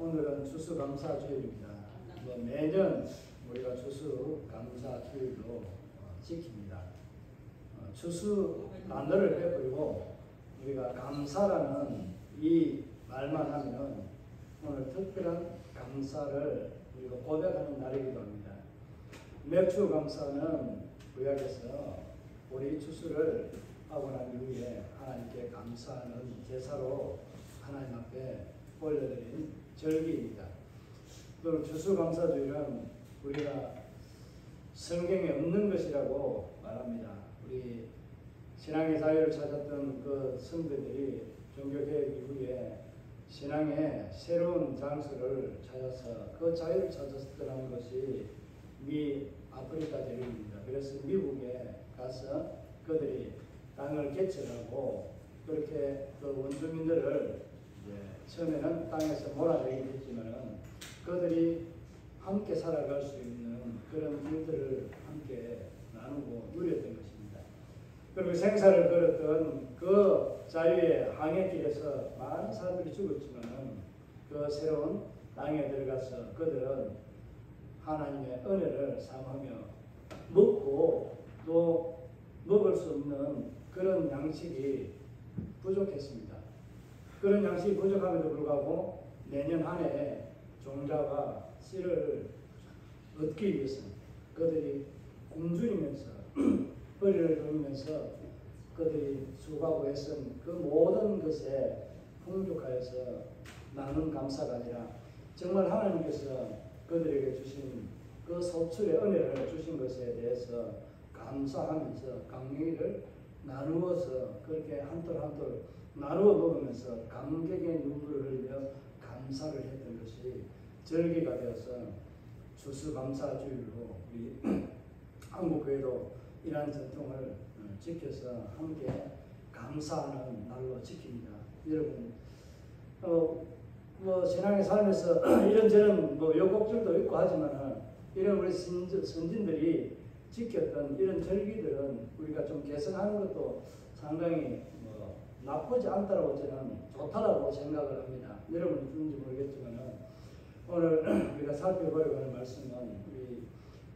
오늘은 추수감사주일입니다. 매년 우리가 추수감사주일로 지킵니다. 추수 단어를 빼버리고 우리가 감사라는 이 말만 하면 오늘 특별한 감사를 우리가 고백하는 날이기도 합니다. 맥주 감사는 구약에서 우리 추수를 하고 난 이후에 하나님께 감사하는 제사로 하나님 앞에 올려드린 절기입니다. 또 추수감사주일은 우리가 성경에 없는 것이라고 말합니다. 우리 신앙의 자유를 찾았던 그 성도들이 종교개혁 이후에 신앙의 새로운 장소를 찾아서 그 자유를 찾았던 것이 미 아프리카 대륙입니다. 그래서 미국에 가서 그들이 땅을 개척하고 그렇게 그 원주민들을 처음에는 땅에서 몰아내게 됐지만 그들이 함께 살아갈 수 있는 그런 일들을 함께 나누고 누렸던 것입니다. 그리고 생사를 걸었던 그 자유의 항해길에서 많은 사람들이 죽었지만 그 새로운 땅에 들어가서 그들은 하나님의 은혜를 삼으며 먹고 또 먹을 수 없는 그런 양식이 부족했습니다. 그런 양식이 부족함에도 불구하고 내년 한 해 종자와 씨를 얻기 위해서 그들이 굶주리면서 허리를 돌면서 그들이 수고하고 애쓴 그 모든 것에 풍족하여서 나눈 감사가 아니라 정말 하나님께서 그들에게 주신 그 소출의 은혜를 주신 것에 대해서 감사하면서 강의를 나누어서 그렇게 한톨 한톨 나누어 먹으면서 감격의 눈물을 흘려 감사를 했던 것이 절기가 되어서 추수감사주일로 우리 한국교회도 이러한 전통을 지켜서 함께 감사하는 날로 지킵니다. 여러분, 신앙의 삶에서 이런저런 요곡들도 있고 하지만 이런 우리 선진들이 지켰던 이런 절기들은 우리가 좀 개선하는 것도 상당히 나쁘지 않다라고 저는 좋다라고 생각을 합니다. 여러분이 그런지 모르겠지만 오늘 우리가 살펴보려고 하는 말씀은 우리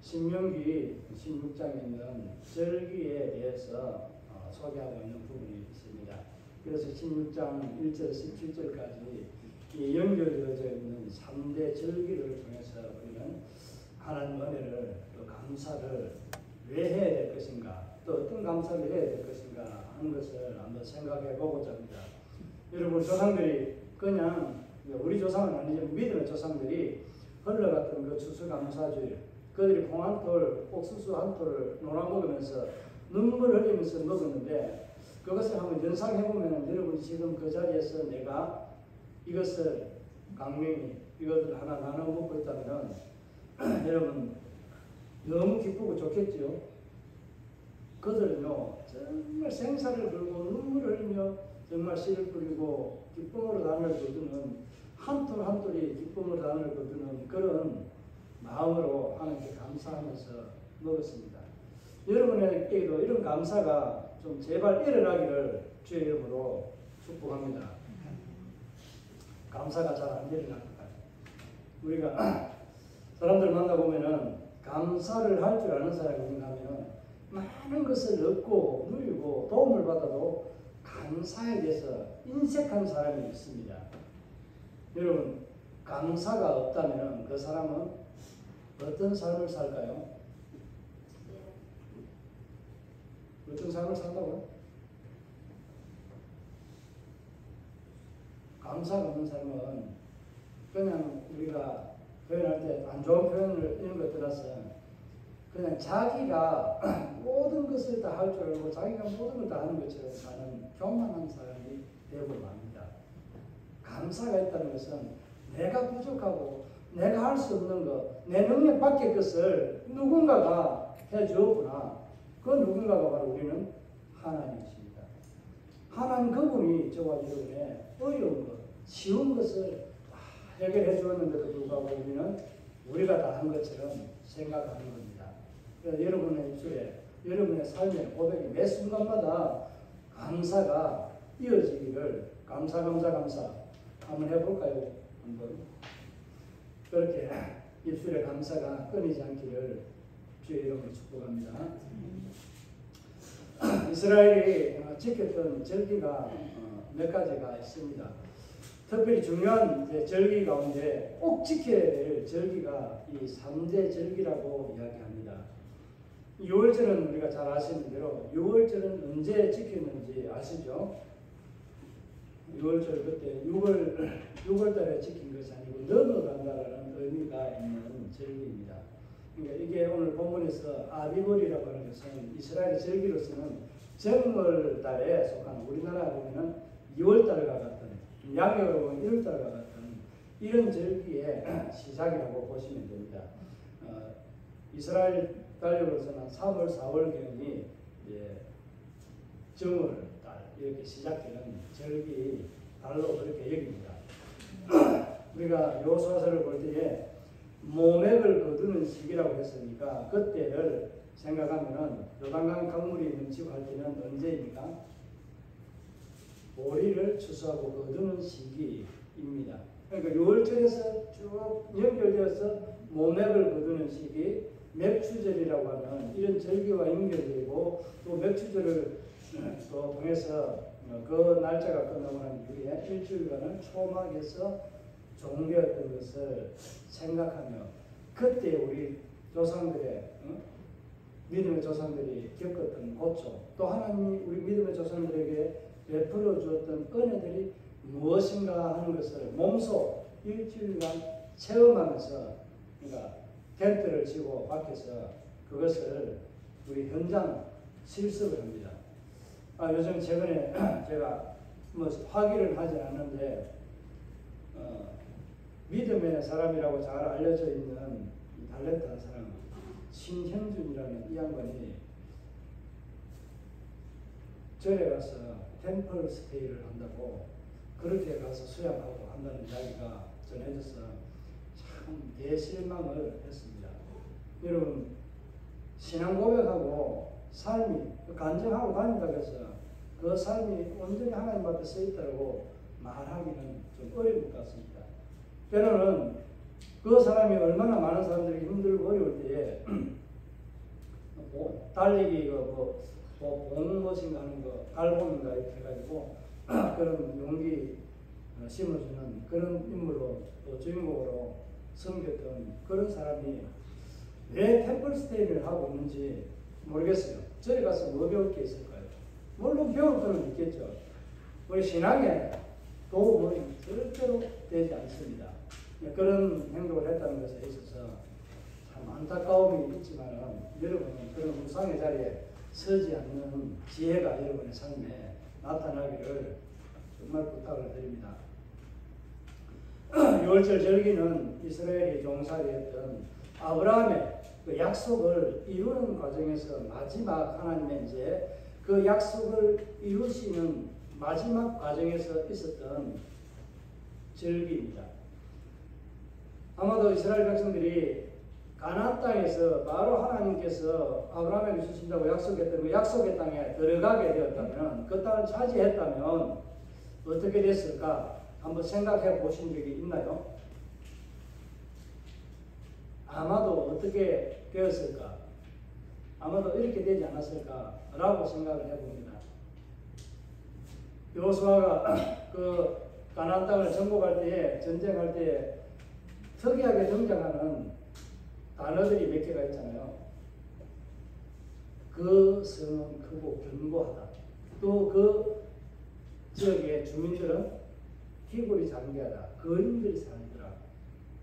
신명기 16장에 있는 절기에 대해서 소개하고 있는 부분이 있습니다. 그래서 16장 1절 17절까지 연결되어져 있는 3대 절기를 통해서 우리는 하나님 은혜를 또 감사를 왜 해야 될 것인가 또 어떤 감사를 해야 될 것인가 하는 것을 한번 생각해 보고자 합니다. 여러분 조상들이 그냥 우리 조상은 아니지만 믿음의 조상들이 흘러갔던 그 추수감사주일 그들이 콩 한 톨, 옥수수 한 톨을 놀아 먹으면서 눈물을 흘리면서 먹었는데 그것을 한번 연상해보면 여러분 지금 그 자리에서 내가 이것을 강명히 이것을 하나 나눠 먹고 있다면 여러분 너무 기쁘고 좋겠지요. 그들은요 정말 생사를 걸고 눈물을 흘리며 정말 씨를 뿌리고 기쁨으로 단을 거두는 한 톨 한 톨이 기쁨으로 단을 거두는 그런 마음으로 하나님께 감사하면서 먹었습니다. 여러분에게도 이런 감사가 좀 제발 일어나기를 주의 이름으로 축복합니다. 감사가 잘 안 일어날 것 같아요. 우리가 사람들 만나보면은 감사를 할 줄 아는 사람이 있는가 하면 많은 것을 얻고 누리고 도움을 받아도 감사에 대해서 인색한 사람이 있습니다. 여러분 감사가 없다면 그 사람은 어떤 삶을 살까요? 어떤 삶을 산다고요? 감사가 없는 삶은 그냥 우리가 표현할 때 안 좋은 표현을 이런 것 들어서 그냥 자기가 모든 것을 다 할 줄 알고 자기가 모든 걸 다 하는 것처럼 사는 교만한 사람이 되고 맙니다. 감사가 있다는 것은 내가 부족하고 내가 할 수 없는 것, 내 능력 밖의 것을 누군가가 해주었구나. 그 누군가가 바로 우리는 하나님이십니다. 하나님 그분이 저와 여러분의 어려운 것, 쉬운 것을 다 해결해 주었는데도 불구하고 우리는 우리가 다 한 것처럼 생각하는 겁니다. 그래서 여러분의 입술에, 여러분의 삶의 고백이 매 순간마다 감사가 이어지기를 감사 한번 해볼까요? 한번. 그렇게 입술의 감사가 끊이지 않기를 주의 이름으로 축복합니다. 이스라엘이 지켰던 절기가 몇 가지가 있습니다. 특별히 중요한 절기 가운데 꼭 지켜야 될 절기가 이 3대 절기라고 이야기합니다. 6월절은 우리가 잘 아시는 대로 6월절은 언제 지켰는지 아시죠? 6월절 그때 6월달에 지킨 것이 아니고 넘어간다라는 의미가 있는 절기입니다. 그러니까 이게 오늘 본문에서 아비벌이라고 하는 것은 이스라엘의 절기로서는 정월달에 속한 우리나라 보면은 2월달과 같은 양력으로 보면 1월달과 같은 이런 절기의 시작이라고 보시면 됩니다. 이스라엘 달력으로서는 3월, 4월경이 정월달 이렇게 시작되는 절기 달로 그렇게 여깁니다. 우리가 여호수아서를 볼 때에 모맥을 거두는 시기라고 했으니까 그때를 생각하면은 요단강 강물이 넘치고 할 때는 언제입니까? 보리를 추수하고 거두는 시기입니다. 그러니까 6월절에서 쭉 연결되어서 모맥을 거두는 시기, 맥추절이라고 하는 이런 절기와 연결되고 또 맥추절을 또 통해서 그 날짜가 끝나고 난 이후에 일주일간을 초막에서 종되었던 것을 생각하며 그때 우리 조상들의 믿음의 조상들이 겪었던 고초 또 하나님이 우리 믿음의 조상들에게 베풀어 주었던 은혜들이 무엇인가 하는 것을 몸소 일주일간 체험하면서 그러니까 텐트를 치고 밖에서 그것을 우리 현장 실습을 합니다. 요즘 최근에 제가 뭐 확인을 하진 않는데 믿음의 사람이라고 잘 알려져 있는 달렌트 한 사람 신현준이라는 이 양반이 절에 가서 템플 스테이를 한다고 그렇게 가서 수양하고 한다는 이야기가 전해져서 참 대실망을 했습니다. 여러분 신앙 고백하고 삶이 간증하고 다닌다고 해서 그 삶이 온전히 하나님 앞에 서 있다고 말하기는 좀 어려울 것 같습니다. 때로는 그 사람이 얼마나 많은 사람들이 힘들고 어려울 때에 달리기 봉무엇인가 하는 거 달봉인가 이렇게 해가지고 그런 용기 심어주는 그런 인물로 또 주인공으로 섬겼던 그런 사람이 왜 템플스테이를 하고 있는지 모르겠어요. 저희 가서 뭐 배울 게 있을까요? 물론 배울 거는 있겠죠. 우리 신앙에 도움은 절대로 되지 않습니다. 그런 행동을 했다는 것에 있어서 참 안타까움이 있지만 여러분은 그런 우상의 자리에 서지 않는 지혜가 여러분의 삶에 나타나기를 정말 부탁을 드립니다. 6월절 절기는 이스라엘이 종살이했던 아브라함의 그 약속을 이루는 과정에서 마지막 하나님의 이제 그 약속을 이루시는 마지막 과정에서 있었던 절기입니다. 아마도 이스라엘 백성들이 가나안 땅에서 바로 하나님께서 아브라함에게 주신다고 약속했던 그 약속의 땅에 들어가게 되었다면 그 땅을 차지했다면 어떻게 됐을까 한번 생각해 보신 적이 있나요? 아마도 어떻게 되었을까? 아마도 이렇게 되지 않았을까라고 생각을 해봅니다. 여호수아가 그 가나안 땅을 정복할 때에 전쟁할 때에 특이하게 등장하는 단어들이 몇 개가 있잖아요. 그 성은 크고 견고하다. 또 그 지역의 주민들은 희골이 장대하다. 거인들이 살더라.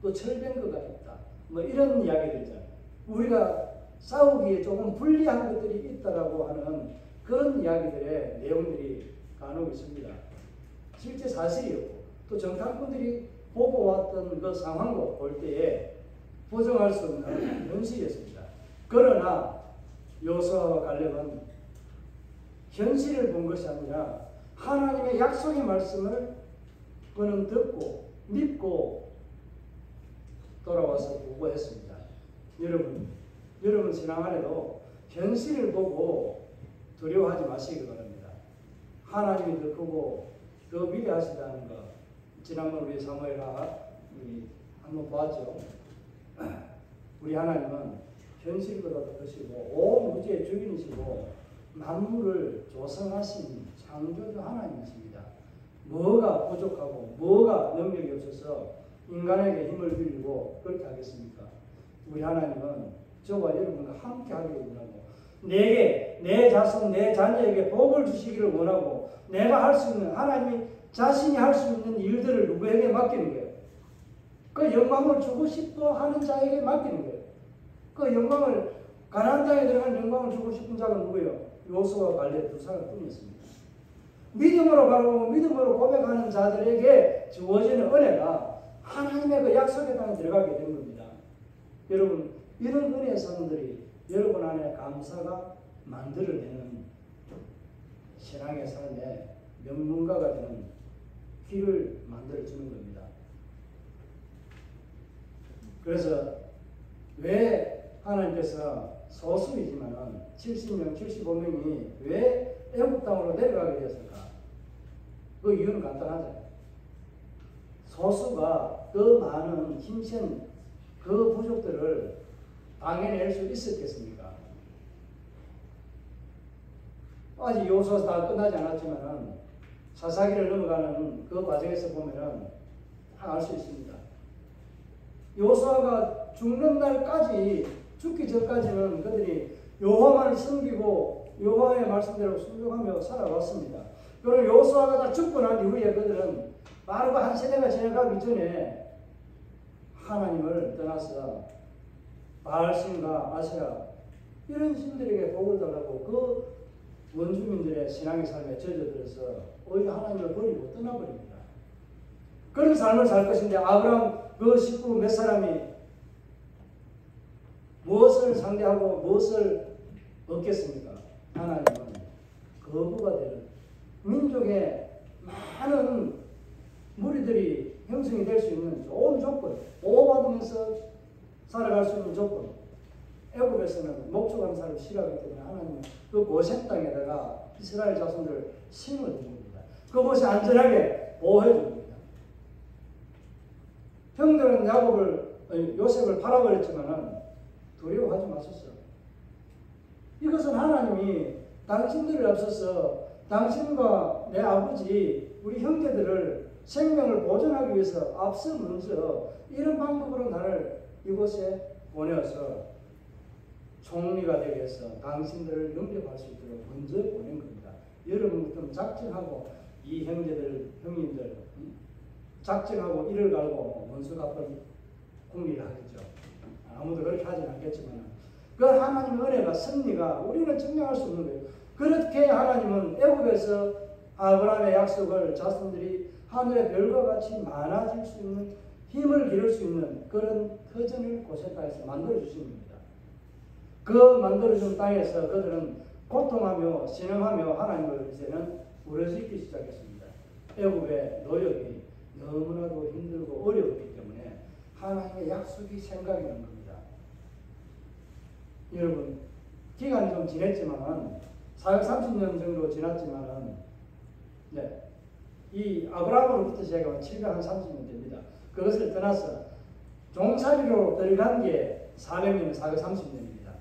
또 철병거가 있다. 뭐 이런 이야기들이잖아요. 우리가 싸우기에 조금 불리한 것들이 있다라고 하는 그런 이야기들의 내용들이 간혹 있습니다. 실제 사실이었고 또 정탐꾼들이 보고 왔던 그 상황도 볼 때에 부정할 수 없는 현실이었습니다. 그러나 여호수아와 갈렙은 현실을 본 것이 아니라 하나님의 약속의 말씀을 그는 듣고 믿고 돌아와서 보고했습니다. 여러분 신앙 안에도 현실을 보고 두려워하지 마시기 바랍니다. 하나님이 더 크고 더 위대하시다는 것. 지난번 우리 사무엘과 우리 한번 보았죠. 우리 하나님은 현실보다도 크시고 온 우주의 주인이시고 만물을 조성하신 창조주 하나님이십니다. 뭐가 부족하고 뭐가 능력이 없어서 인간에게 힘을 빌리고 그렇게 하겠습니까? 우리 하나님은 저와 여러분과 함께 하기를 원하고 내게, 내 자손, 내 자녀에게 복을 주시기를 원하고 내가 할 수 있는, 하나님이 자신이 할 수 있는 일들을 누구에게 맡기는 거예요? 그 영광을 주고 싶어 하는 자에게 맡기는 거예요. 그 영광을, 가나안 땅에 들어간 영광을 주고 싶은 자가 누구예요? 요수와 갈렙 두 사람뿐이었습니다. 믿음으로 바라보고 믿음으로 고백하는 자들에게 주어지는 은혜가 하나님의 그 약속의 땅에 들어가게 된 겁니다. 여러분, 이런 은혜의 삶들이 여러분 안에 감사가 만들어내는 신앙의 삶의 명문가가 되는 길을 만들어주는 겁니다. 그래서 왜 하나님께서 소수이지만 70명, 75명이 왜 애국 땅으로 내려가게 되었을까? 그 이유는 간단하죠. 소수가 그 많은 힘센 그 부족들을 당해낼 수 있었겠습니까? 아직 요소에서 다 끝나지 않았지만 사사기를 넘어가는 그 과정에서 보면 알 수 있습니다. 요수아가 죽는 날까지, 죽기 전까지는 그들이 여호와만 섬기고 여호와의 말씀대로 순종하며 살아왔습니다. 그리고 요수아가 다 죽고 난 이후에 그들은 바로 한 세대가 지나가기 전에 하나님을 떠나서 바알신과 아세라 이런 신들에게 복을 달라고 그 원주민들의 신앙의 삶에 젖어들어서 오히려 하나님을 버리고 떠나버립니다. 그런 삶을 살 것인데 아브라함 그 식구 몇 사람이 무엇을 상대하고 무엇을 얻겠습니까? 하나님은 거부가 되는 민족의 많은 무리들이 형성이 될 수 있는 좋은 조건, 보호받으면서 살아갈 수 있는 조건. 애굽에서는 목축하는 사람을 싫어하기 때문에 하나님은 그 고센 땅에다가 이스라엘 자손들을 심어둔 겁니다. 그것이 안전하게 보호해 줍니다. 형들은 요셉을 팔아버렸지만 두려워하지 마셨어요. 이것은 하나님이 당신들을 앞서서 당신과 내 아버지, 우리 형제들을 생명을 보존하기 위해서 앞서 먼저 이런 방법으로 나를 이곳에 보내어서 총리가 되게 해서 당신들을 영접할 수 있도록 먼저 보낸 겁니다. 여러분부터 작정하고 이 형제들, 형님들 작정하고 이를 갈고 원수 갚을 궁리를 하겠죠. 아무도 그렇게 하진 않겠지만 그 하나님의 은혜가 승리가 우리는 증명할 수 없는 거예요. 그렇게 하나님은 애굽에서 아브라함의 약속을 자손들이 하늘의 별과 같이 많아질 수 있는 힘을 기를 수 있는 그런 터전을 고센 땅에서 만들어주신 겁니다. 그 만들어준 땅에서 그들은 고통하며 신음하며 하나님을 이제는 부르짖기 시작했습니다. 애굽의 노역이 너무나도 힘들고 어려웠기 때문에 하나님의 약속이 생각이 난 겁니다. 여러분, 기간이 좀 지났지만 430년 정도 지났지만 이 아브라함으로부터 제가 730년 됩니다. 그것을 떠나서 종살이로 들어간 게 400년, 430년입니다.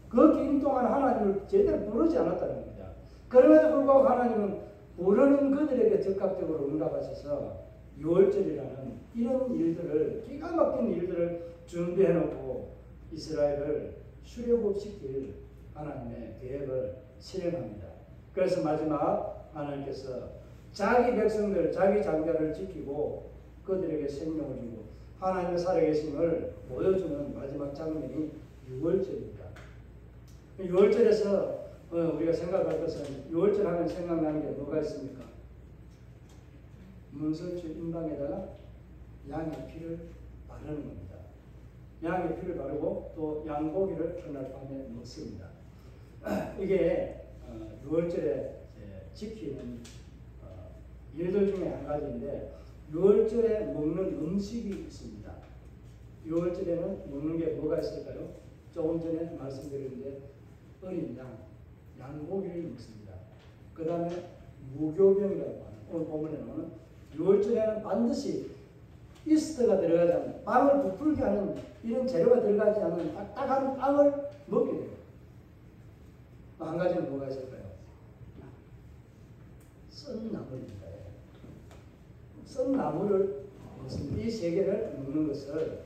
그 긴 동안 하나님을 제대로 부르지 않았다는 겁니다. 그럼에도 불구하고 하나님은 부르는 그들에게 적극적으로 응답하셔서 6월절이라는 이런 일들을, 기가 막힌 일들을 준비해놓고 이스라엘을 출애굽시킬 하나님의 계획을 실행합니다. 그래서 마지막 하나님께서 자기 백성들, 자기 장자를 지키고 그들에게 생명을 주고 하나님의 살아계심을 보여주는 마지막 장면이 6월절입니다. 6월절에서 우리가 생각할 것은 6월절 하면 생각나는 게 뭐가 있습니까? 문설주 임방에다가 양의 피를 바르는 겁니다. 양의 피를 바르고 또 양고기를 그날 밤에 먹습니다. 이게 6월절에 지키는 일들 중에 한 가지인데 6월절에 먹는 음식이 있습니다. 6월절에는 먹는 게 뭐가 있을까요? 조금 전에 말씀드렸는데 어린 양, 양고기를 먹습니다. 그 다음에 무교병이라고 하는 오늘 본문에 나오는 6월절에는 반드시 이스트가 들어가지 않는, 빵을 부풀게 하는 이런 재료가 들어가지 않는 딱딱한 빵을 먹게 돼요. 한 가지는 뭐가 있을까요? 썬 나물입니다. 썬 나물을 이 세 개를 먹는 것을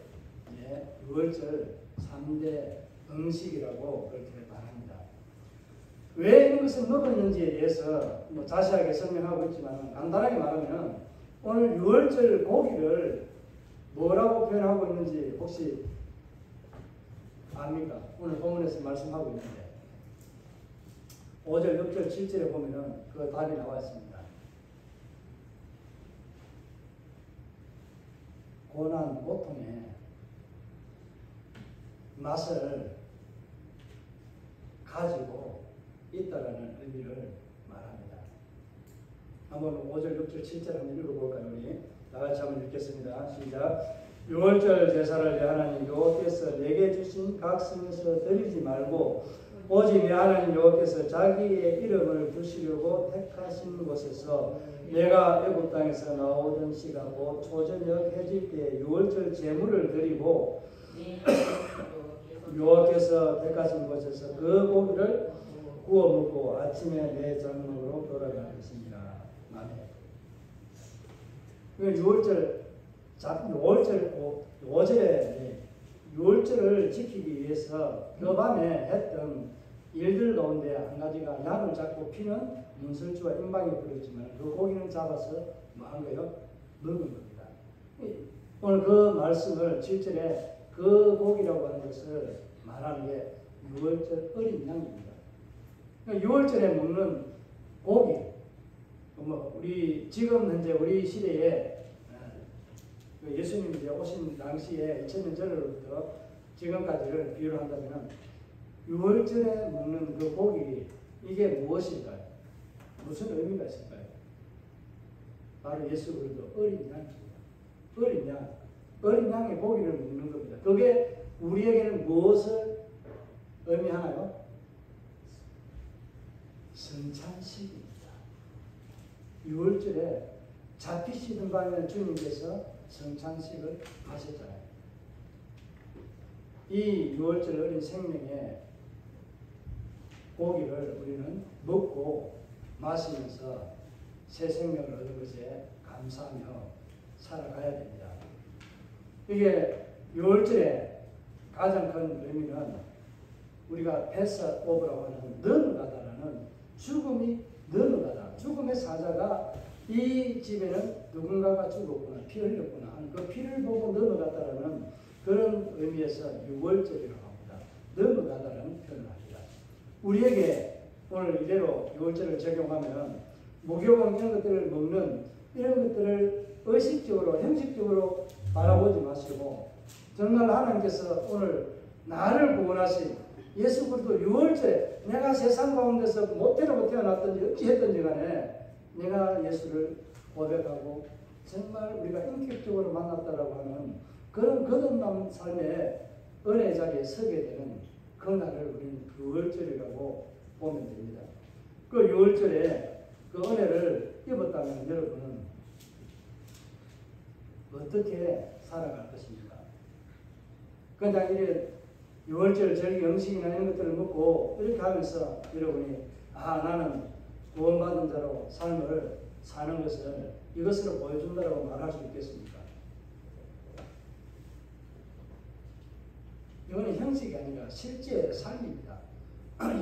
유월절 3대 음식이라고 그렇게 말합니다. 왜 이런 것을 먹었는지에 대해서 뭐 자세하게 설명하고 있지만 간단하게 말하면 오늘 유월절 고기를 뭐라고 표현하고 있는지 혹시 압니까? 오늘 본문에서 말씀하고 있는데 5절, 6절, 7절에 보면은 그 답이 나와 있습니다. 고난, 고통의 맛을 가지고 있다라는 의미를 말합니다. 한번 5절, 6절, 7절 한번 읽어볼까요? 우리 다같이 한번 읽겠습니다. 시작. 유월절 제사를 내 하나님 여호와께서 내게 주신 각 성에서 드리지 말고 오직 내 하나님 여호와께서 자기의 이름을 두시려고 택하신 곳에서 내가 애굽 땅에서 나오던 시가 곧 초저녁 해질 때 유월절 제물을 드리고 여호와께서 택하신 곳에서 그 고기를 구워 먹고 아침에 내 장막으로 돌아갈 것입니다. 아멘. 유월절을 지키기 위해서 그 밤에 했던 일들 가운데 한 가지가 양을 잡고 피는 문설주와 임방이 부렸지만 그 고기는 잡아서 뭐 한 거요? 먹은 겁니다. 오늘 그 말씀을 7절에 그 고기라고 하는 것을 말하는 게 유월절 어린 양입니다. 유월절에 먹는 고기, 우리 지금 현재 우리 시대에 예수님이 오신 당시에 2000년 전으로부터 지금까지를 비유를 한다면 유월절에 먹는 그 고기 이게 무엇일까요? 무슨 의미가 있을까요? 바로 예수 그리스도 어린 양입니다. 어린 양의 고기를 먹는 겁니다. 그게 우리에게는 무엇을 의미하나요? 성찬식입니다. 유월절에 잡히시던 밤에 주님께서 성찬식을 하셨잖아요. 이 유월절 어린 생명의 고기를 우리는 먹고 마시면서 새 생명을 얻은 것에 감사하며 살아가야 됩니다. 이게 유월절의 가장 큰 의미는 우리가 패스 오브라고 하는 넘어가다라는 죽음이 넘어가다. 죽음의 사자가 이 집에는 누군가가 죽었구나, 피 흘렸구나 하는 그 피를 보고 넘어갔다라는 그런 의미에서 유월절이라고 합니다. 넘어가다라는 표현을 합니다. 우리에게 오늘 이대로 유월절을 적용하면 무교병 이런 것들을 먹는 이런 것들을 의식적으로 형식적으로 바라보지 마시고 정말 하나님께서 오늘 나를 구원하신 예수 그리스도 유월절에 내가 세상 가운데서 모태로 태어났든지 어찌했든지 간에 내가 예수를 고백하고 정말 우리가 인격적으로 만났다라고 하는 그런 거듭난 삶의 은혜 자리에 서게 되는 그날을 우리는 유월절이라고 보면 됩니다. 그 유월절에 그 은혜를 입었다면 여러분은 어떻게 살아갈 것입니까? 그냥 이래 유월절 절기 음식이나 이런 것들을 먹고 이렇게 하면서 여러분이 나는 구원받은 자로 삶을 사는 것을 이것으로 보여준다라고 말할 수 있겠습니까? 이거는 형식이 아니라 실제 삶입니다.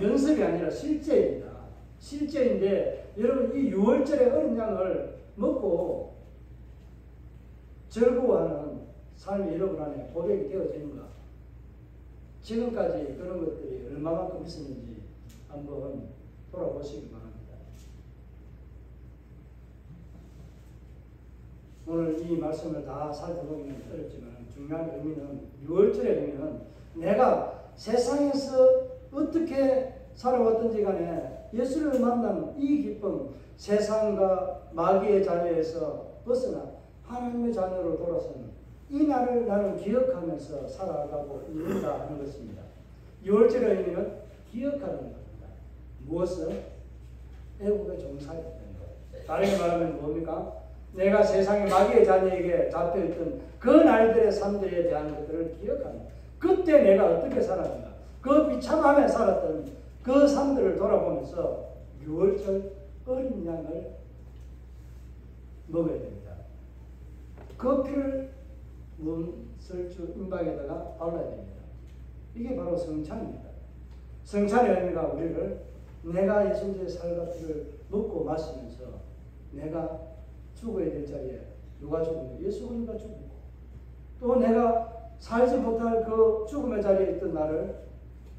연습이 아니라 실제입니다. 실제인데 여러분 이 유월절의 어린 양을 먹고 즐거워하는 삶이 여러분 안에 고백이 되어지는가? 지금까지 그런 것들이 얼마만큼 있었는지 한번 돌아보시기 바랍니다. 오늘 이 말씀을 다 살펴보기는 어렵지만 중요한 의미는 유월절의 의미는 내가 세상에서 어떻게 살아왔든지 간에 예수를 만난 이 기쁨, 세상과 마귀의 자녀에서 벗어나 하나님의 자녀로 돌아서는 이 날을 나는 기억하면서 살아가고 있는가 하는 것입니다. 유월절의 의미는 기억하는 겁니다. 무엇을? 애국의 종살이였던 것. 다르게 말하면 뭡니까? 내가 세상의 마귀의 자녀에게 잡혀있던 그 날들의 삶들에 대한 것들을 기억하는, 그때 내가 어떻게 살았는가, 그 비참함에 살았던 그 삶들을 돌아보면서 6월절 어린 양을 먹어야 됩니다. 그 피를 문설주 임박에다가 발라야 됩니다. 이게 바로 성찬입니다. 성찬의 의미가 우리를 내가 예수님의 살과 피를 먹고 마시면서 내가 죽어야 될 자리에 누가 죽었는가? 예수 그리스도가 죽고, 또 내가 살지 못할 그 죽음의 자리에 있던 나를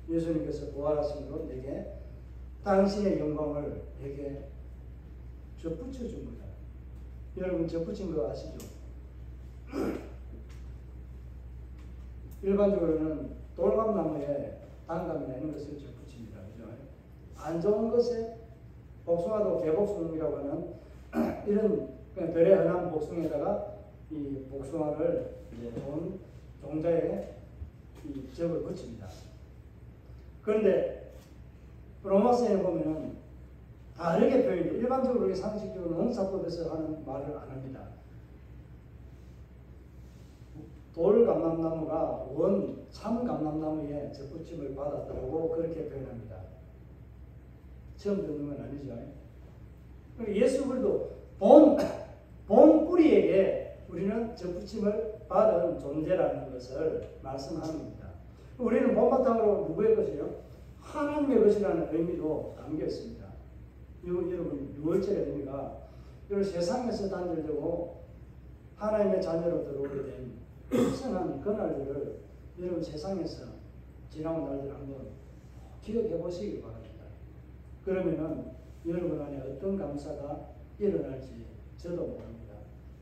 예수님께서 부활하심으로 내게 당신의 영광을 내게 접붙여 준 거다. 여러분 접붙인 거 아시죠? 일반적으로는 돌감나무에 단감이나 이런 것을 접붙입니다. 그죠? 안 좋은 것에 복숭아도 개복숭이라고 하는 이런 그냥 별의 흔한 복숭에다가 이 복숭아를 이제 좋은 종자에 이 접을 붙입니다. 그런데 로마서에 보면은 다르게 표현해요. 일반적으로 상식적으로 농사법에서 하는 말을 안 합니다. 돌감람나무가 원 참감람나무에 접붙임을 받았다고 그렇게 표현합니다. 처음 듣는 건 아니죠. 예수 그리스도 본 뿌리에게 우리는 접붙임을 받은 존재라는 것을 말씀하는 겁니다. 우리는 본바탕으로 누구의 것이요? 하나님의 것이라는 의미도 담겨 있습니다. 여러분 6월절의 의미가 여러분 세상에서 단절되고 하나님의 자녀로 들어오게 된 선한 그날들을 여러분 세상에서 지나온 날들 한번 기억해 보시기 바랍니다. 그러면은 여러분 안에 어떤 감사가 일어날지 저도 모릅니다.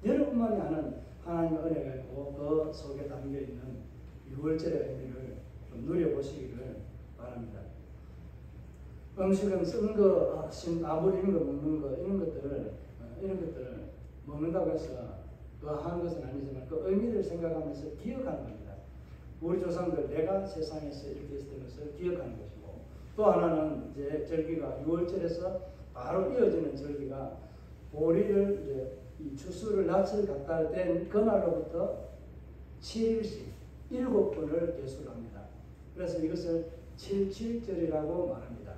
여러분만이 아는 하나님의 은혜가 있고 그 속에 담겨 있는 6월절의 의미를 좀 누려보시기를 바랍니다. 음식은 쓴 거, 나물 이런 거 먹는 거, 이런 것들을 먹는다고 해서 하는 것은 아니지만 그 의미를 생각하면서 기억하는 겁니다. 우리 조상들 내가 세상에서 이렇게 있었던 것을 기억하는 것이고, 또 하나는 이제 절기가 6월절에서 바로 이어지는 절기가 보리를 이제 이 추수를 낯을 갖다 댄 그날로부터 7일씩 7번을 계수합니다. 그래서 이것을 77절이라고 말합니다.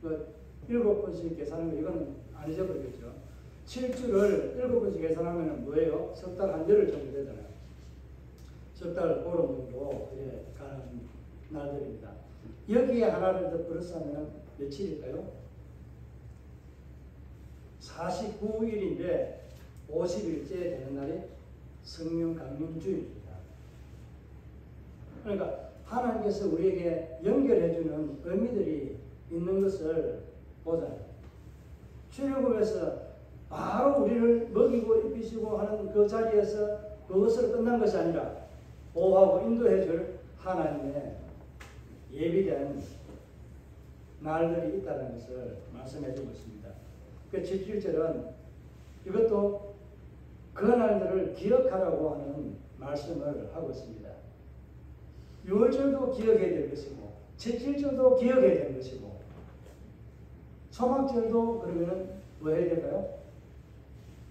그 7번씩 계산하는 거 이건 안 잊어버리겠죠. 7주를 7번씩 계산하면 뭐예요? 석 달 한 열흘 정도 되잖아요. 석 달 보름 정도 가는 날들입니다. 여기에 하나를 더 플러스하면 며칠일까요? 49일인데 50일째 되는 날이 성령 강림주일입니다. 그러니까 하나님께서 우리에게 연결해주는 의미들이 있는 것을 보잖아요. 출애굽에서 바로 우리를 먹이고 입히시고 하는 그 자리에서 그것으로 끝난 것이 아니라 보호하고 인도해줄 하나님의 예비된 날들이 있다는 것을 말씀해주고 있습니다. 그 17절은 이것도 그 날들을 기억하라고 하는 말씀을 하고 있습니다. 6월절도 기억해야 될 것이고 17절도 기억해야 될 것이고 초막절도 그러면 뭐 해야 될까요?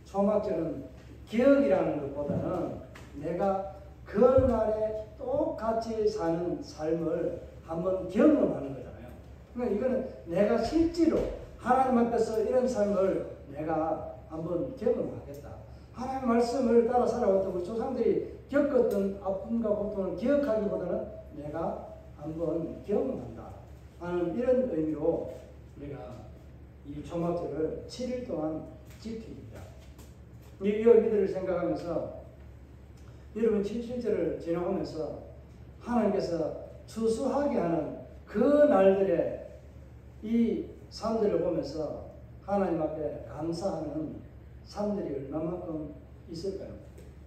초막절은 기억이라는 것보다는 내가 그 날에 똑같이 사는 삶을 한번 경험하는 거잖아요. 그러니까 이거는 내가 실제로 하나님 앞에서 이런 삶을 내가 한번 경험하겠다. 하나님 말씀을 따라 살아왔던 우리 조상들이 겪었던 아픔과 고통을 기억하기보다는 내가 한번 경험한다 하는 이런 의미로 우리가 이 초막절을 7일 동안 지킵니다. 이 의미들을 생각하면서 여러분 77절을 지나오면서 하나님께서 추수하게 하는 그 날들의 이 삶들을 보면서 하나님 앞에 감사하는 삶들이 얼마만큼 있을까요?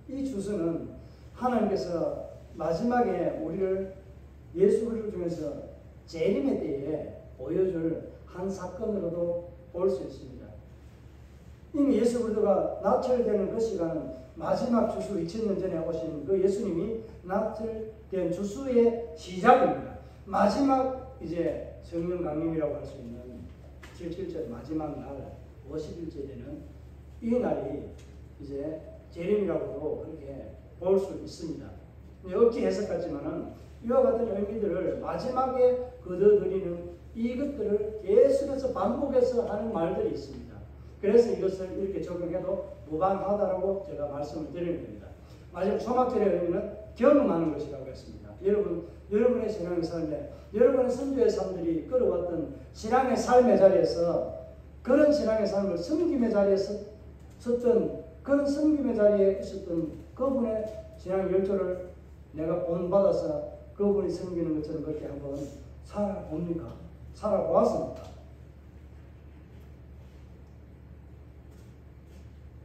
이 추수는 하나님께서 마지막에 우리를 예수 그리스도 중에서 재림의 때에 보여줄 한 사건으로도 볼 수 있습니다. 이미 예수 그리스도가 낙찰되는 그 시간은 마지막 주수 2000년 전에 오신 그 예수님이 낙찰된 주수의 시작입니다. 마지막 이제 성령 강림이라고 할 수 있는 77절 마지막 날 50일째 되는 이 날이 이제 재림이라고도 그렇게 볼 수 있습니다. 억지 해석 같지만은 이와 같은 의미들을 마지막에 거둬들이는 이것들을 계속해서 반복해서 하는 말들이 있습니다. 그래서 이것을 이렇게 적용해도 무방하다라고 제가 말씀을 드리는 겁니다. 마지막 소막절의 의미는 경험하는 것이라고 했습니다. 여러분의 신앙의 삶에 여러분의 선교의 삶들이 끌어왔던 신앙의 삶의 자리에서 그런 신앙의 삶을 섬김의 자리에 섰던 그런 섬김의 자리에 있었던 그분의 신앙 열조를 내가 본받아서 그분이 섬기는 것처럼 그렇게 한번 살아봅니까? 살아보았습니까?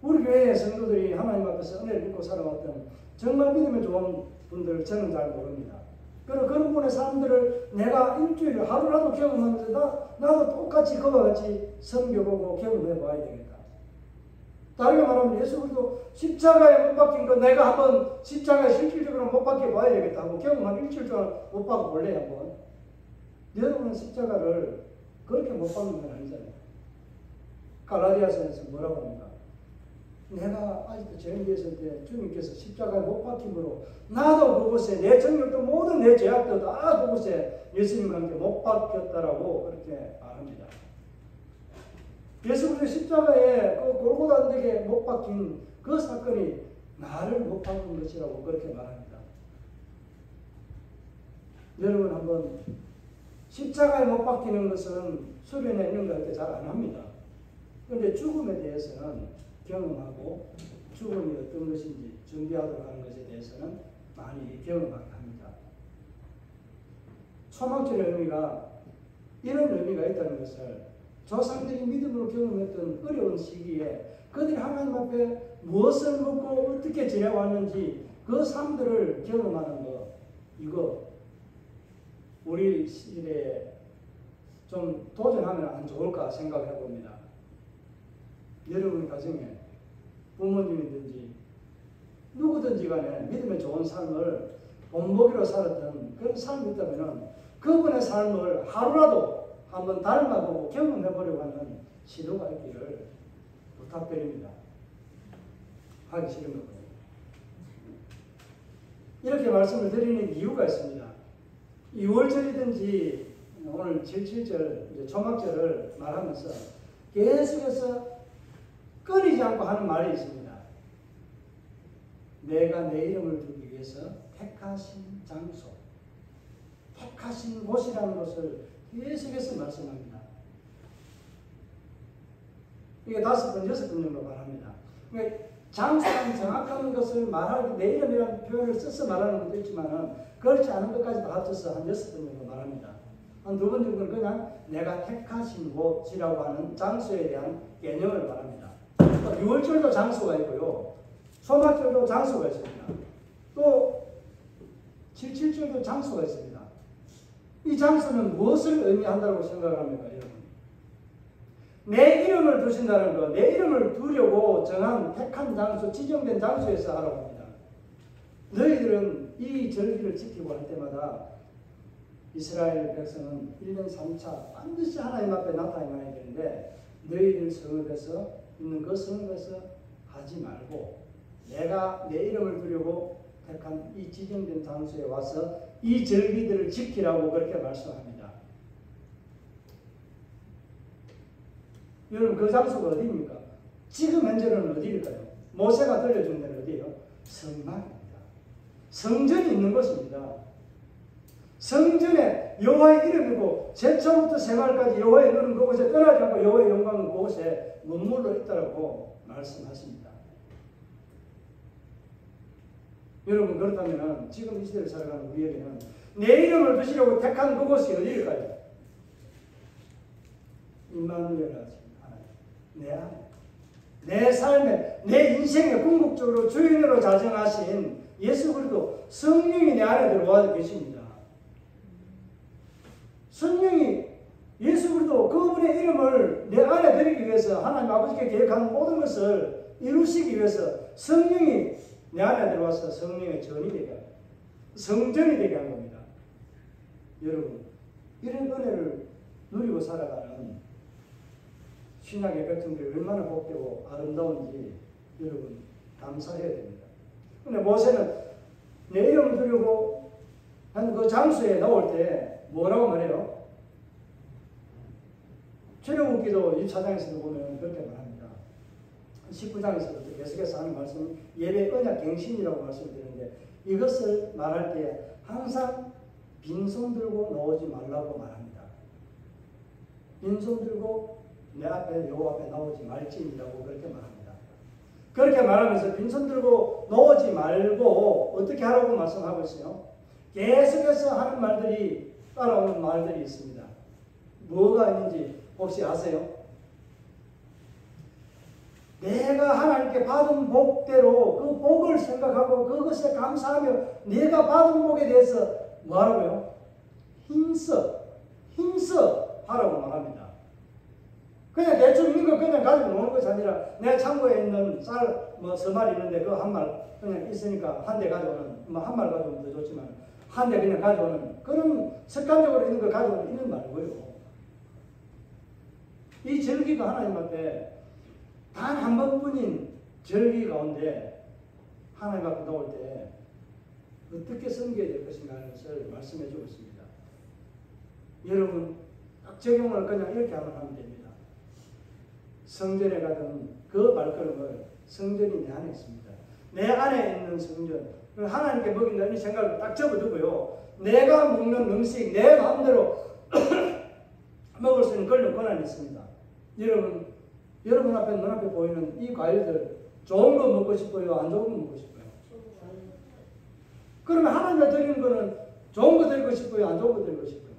우리 교회의 성도들이 하나님 앞에서 은혜를 믿고 살아왔던 정말 믿음이 좋은 분들을 저는 잘 모릅니다. 그리고 그런 분의 사람들을 내가 일주일에 하루라도 경험하면서 나도 똑같이 그와 같이 섬겨보고 경험해봐야 되겠다. 다르게 말하면 예수 그리스도 십자가에 못 박힌 거 내가 한번 십자가에 실질적으로 못 박혀봐야 되겠다 하고 경험 한 일주일 동안 못 박아볼래 한번. 여러분은 십자가를 그렇게 못 박는 건 아니잖아요. 갈라디아서에서 뭐라고 합니까? 내가 아직도 죄인되어 있을 때 주님께서 십자가에 못 박힘으로 나도 그곳에 내 정력도 모든 내 죄악도 다 그곳에 예수님과 함께 못 박혔다라고 그렇게 말합니다. 예수 그리스도 십자가에 그 골고다 언덕에 못 박힌 그 사건이 나를 못 박은 것이라고 그렇게 말합니다. 여러분 한번 십자가에 못 박히는 것은 수련회 있는 거 할 때 잘 안 합니다. 그런데 죽음에 대해서는 경험하고 죽음이 어떤 것인지 준비하도록 하는 것에 대해서는 많이 경험하게 합니다. 초막절의 의미가 이런 의미가 있다는 것을 조상들이 믿음으로 경험했던 어려운 시기에 그들이 하나님 앞에 무엇을 먹고 어떻게 지내왔는지 그 삶들을 경험하는 것, 이거 우리 시대에 좀 도전하면 안 좋을까 생각해 봅니다. 여러분 가정에 부모님이든지 누구든지 간에 믿음의 좋은 삶을 본보기로 살았던 그런 삶이 있다면 그분의 삶을 하루라도 한번 닮아보고 경험해보려고 하는 시도가 있기를 부탁드립니다. 하기 싫은 거고요. 이렇게 말씀을 드리는 이유가 있습니다. 6월절이든지 오늘 77절 초막절을 말하면서 계속해서 끊이지 않고 하는 말이 있습니다. 내가 내 이름을 두기 위해서 택하신 장소, 택하신 곳이라는 것을 계속해서 말씀합니다. 이게 5번, 6번 정도 말합니다. 그러니까 장소는 정확한 것을 말하기, 내 이름이라는 표현을 써서 말하는 것도 있지만 그렇지 않은 것까지도 합쳐서 한 6번 정도 말합니다. 한 2번 정도는 그냥 내가 택하신 곳이라고 하는 장소에 대한 개념을 말합니다. 6월절도 장소가 있고요. 소막절도 장소가 있습니다. 또 77절도 장소가 있습니다. 이 장소는 무엇을 의미한다고 생각합니까, 여러분? 내 이름을 두신다는 것, 내 이름을 두려고 정한 택한 장소, 지정된 장소에서 하라고 합니다. 너희들은 이 절기를 지키고 할 때마다 이스라엘 백성은 1년 3차 반드시 하나님 앞에 나타나야 되는데 너희들 성읍에서 있는 그 성읍에서 하지 말고 내가 내 이름을 두려고 택한 이 지정된 장소에 와서 이 절기들을 지키라고 그렇게 말씀합니다. 여러분 그 장소가 어디입니까? 지금 현재는 어디일까요? 모세가 들려준 데는 어디예요? 성막입니다. 성전이 있는 곳입니다. 성전에 여호와의 이름이고 제초부터 생활까지 여호와의 이름은 그곳에 떠나지 않고 여호와의 영광은 그곳에 머물러 있다고 말씀하십니다. 여러분 그렇다면 지금 이 시대를 살아가는 우리에게는 내 이름을 두시려고 택한 그곳이 어디일까요? 임마누엘 하나님, 내 안에, 내 삶에, 내 인생에 궁극적으로 주인으로 자정하신 예수 그리스도 성령이 내 안에 들어와 계십니다. 성령이 예수 그리스도 그분의 이름을 내 안에 드리기 위해서 하나님 아버지께 계획한 모든 것을 이루시기 위해서 성령이 내 안에 들어와서 성령의 전이 되게 합니다. 성전이 되게 한 겁니다. 여러분 이런 은혜를 누리고 살아가는 신약의 백성들이 얼마나 복되고 아름다운지 여러분 감사해야 됩니다. 근데 모세는 내 이름을 두려고 한 그 장소에 나올 때 뭐라고 말해요? 출애굽기도 1차장에서도 보면 그렇게 말합니다. 19장에서도 계속해서 하는 말씀은 예배 언약 갱신이라고 말씀드리는데 이것을 말할 때 항상 빈손 들고 나오지 말라고 말합니다. 빈손 들고 내 앞에 요 앞에 나오지 말지니라고 그렇게 말합니다. 그렇게 말하면서 빈손 들고 나오지 말고 어떻게 하라고 말씀하고 있어요? 계속해서 하는 말들이 따라오는 말들이 있습니다. 뭐가 있는지 혹시 아세요? 내가 하나님께 받은 복대로 그 복을 생각하고 그것에 감사하며 내가 받은 복에 대해서 뭐하라고요? 힘써 하라고 말합니다. 그냥 대충 있는 거 그냥 가지고 노는 것이 아니라 내 창고에 있는 쌀, 서말이 있는데 그 한 말 그냥 있으니까 한 대 가져오는, 한 말 가져오면 더 좋지만 한 대 그냥 가져오는 그런 습관적으로 있는 거 가져오는 이런 말고요. 이 절기가 하나님 앞에 단 한 번뿐인 절기 가운데 하나님 앞에 나올 때 어떻게 섬겨야 될 것인가 하는 것을 말씀해 주고 있습니다. 여러분 딱 적용을 그냥 이렇게 하면 됩니다. 성전에 가던 그 발걸음을 성전이 내 안에 있습니다. 내 안에 있는 성전 하나님께 먹인다는 생각을 딱 접어두고요. 내가 먹는 음식 내 마음대로 먹을 수 있는 그런 권한이 있습니다. 여러분 앞에 눈앞에 보이는 이 과일들 좋은 거 먹고 싶어요? 안 좋은 거 먹고 싶어요? 그러면 하나님께 드리는 거는 좋은 거 드리고 싶어요? 안 좋은 거 드리고 싶어요?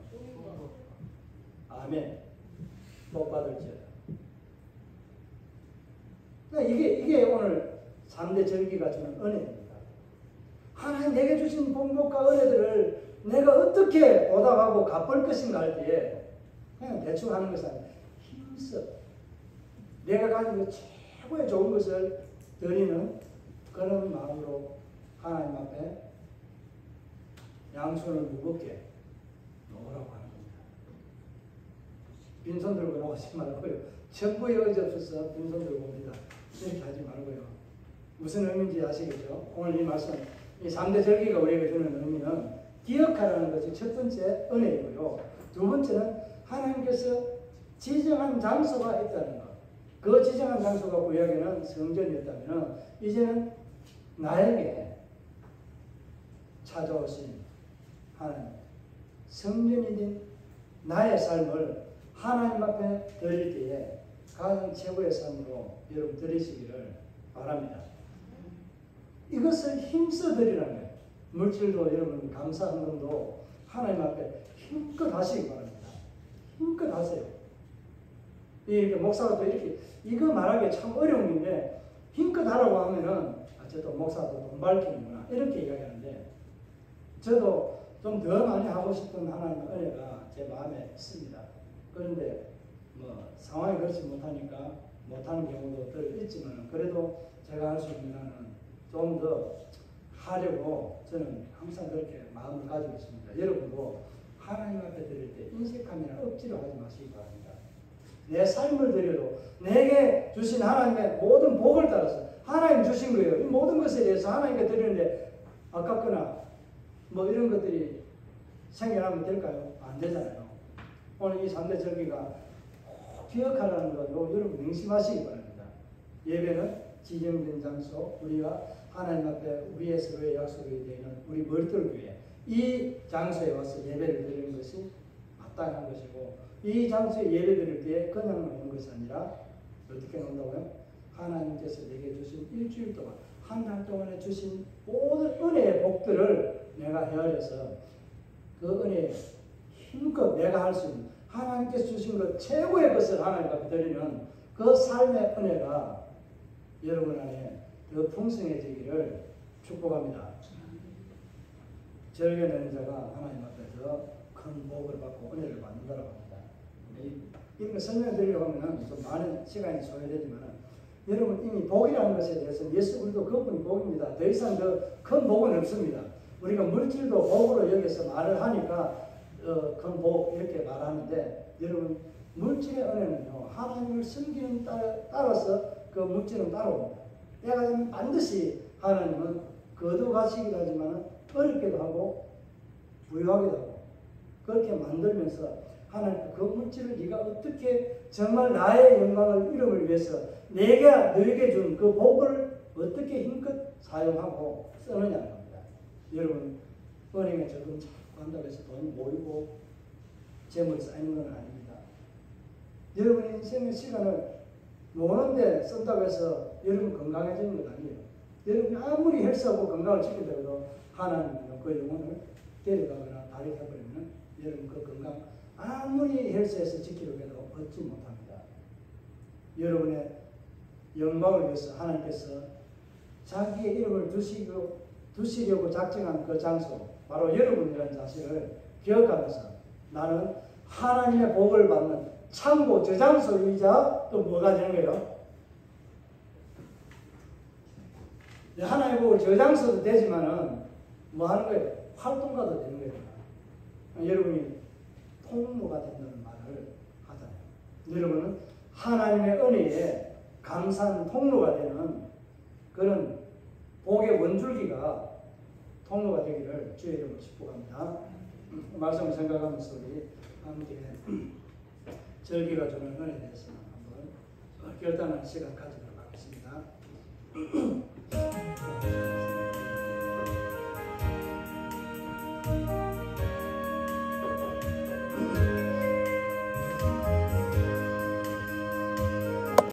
아멘. 복 받을지어다. 이게 오늘 3대 절기가 주는 은혜입니다. 하나님 내게 주신 복목과 은혜들을 내가 어떻게 보답하고 갚을 것인가 할 때에 그냥 대충 하는 것이 아니라 힘써 내가 가지고 최고의 좋은 것을 드리는 그런 마음으로 하나님 앞에 양손을 무겁게 놓으라고 하는 겁니다. 빈손 들고 나오지 말고요. 전부에 의지없어서 빈손 들고 옵니다. 이렇게 하지 말고요. 무슨 의미인지 아시겠죠? 오늘 이 말씀, 이 3대 절기가 우리에게 주는 의미는 기억하라는 것이 첫 번째 은혜이고요. 두 번째는 하나님께서 지정한 장소가 있다는 것. 그 지정한 장소가 구약에는 성전이었다면 이제는 나에게 찾아오신 하나님, 성전이 된 나의 삶을 하나님 앞에 드릴 때에 가장 최고의 삶으로 여러분 드리시기를 바랍니다. 이것을 힘써 드리라는 거예요. 물질도 여러분 감사헌금도 하나님 앞에 힘껏 하시기 바랍니다. 힘껏 하세요. 이렇게 목사가 또 이렇게 이거 말하기 참 어려운 일인데 힘껏 하라고 하면은 저도 목사도 돈 밝히는구나 이렇게 이야기하는데 저도 좀 더 많이 하고 싶은 하나님의 은혜가 제 마음에 있습니다. 그런데 상황이 그렇지 못하니까 못하는 경우도 덜 있지만 그래도 제가 할 수 있는 한은 좀 더 하려고 저는 항상 그렇게 마음을 가지고 있습니다. 여러분도 하나님 앞에 드릴 때 인색함이나 억지로 하지 마시기 바랍니다. 내 삶을 드려도 내게 주신 하나님의 모든 복을 따라서 하나님 주신 거예요. 이 모든 것에 대해서 하나님께 드리는데 아깝거나 이런 것들이 생겨나면 될까요? 안 되잖아요. 오늘 이 3대 절기가 꼭 기억하라는 거 여러분 명심하시기 바랍니다. 예배는 지정된 장소, 우리가 하나님 앞에 우리의 서로의 약속이 되는 우리 멀떨교회 이 장소에 와서 예배를 드리는 것이 마땅한 것이고 이 장소에 예배 드릴 때 그냥 놓는 것이 아니라 어떻게 놓는다고요? 하나님께서 내게 주신 일주일 동안 한 달 동안에 주신 모든 은혜의 복들을 내가 헤아려서 그 은혜에 힘껏 내가 할 수 있는 하나님께서 주신 것 최고의 것을 하나님 앞에 드리는 그 삶의 은혜가 여러분 안에 더 풍성해지기를 축복합니다. 절개내는 자가 하나님 앞에서 큰 복을 받고 은혜를 받는다고 합니다. 이런 거 설명드리려고 하면 좀 많은 시간이 소요되지만 여러분 이미 복이라는 것에 대해서 예수 그리스도 그분이 복입니다. 더 이상 더 큰 복은 없습니다. 우리가 물질도 복으로 여기서 말을 하니까 큰 복 이렇게 말하는데 여러분 물질의 은혜는요 하나님을 섬기는 따라서 그 물질은 따라옵니다. 때가 되면 반드시 하나님은 거두가시기도 하지만 어렵게도 하고 부유하기도 하고 그렇게 만들면서 하나님 그 물질을 네가 어떻게 정말 나의 영광을 이름을 위해서 내가 너에게 준 그 복을 어떻게 힘껏 사용하고 쓰느냐는 겁니다. 여러분 은행에 저금 자꾸 한다고 해서 돈이 모이고 재물이 쌓이는 건 아닙니다. 여러분의 인생의 시간을 노는데 쓴다고 해서 여러분 건강해지는 건 아니에요. 여러분이 아무리 헬스하고 건강을 지킨다고 하나님은 그 영혼을 데려가거나 발휘해버리면 여러분 그 건강 아무리 헬스해서 지키려고 해도 얻지 못합니다. 여러분의 영광을 위해서 하나님께서 자기의 이름을 두시려고 작정한 그 장소 바로 여러분이라는 사실을 기억하면서 나는 하나님의 복을 받는 창고 저장소이자 또 뭐가 되는 거예요? 하나님의 복을 저장소도 되지만은 뭐 하는 거예요? 활동가도 되는 거예요. 여러분이 통로가 된다는 말을 하잖아요. 여러분은 하나님의 은혜에 감사하는 통로가 되는 그런 복의 원줄기가 통로가 되기를 주의 이름으로 축복합니다. 말씀을 생각하면서 우리 함께 절기가 주는 은혜에 대해서 한번 결단하는 시간 가지도록 하겠습니다.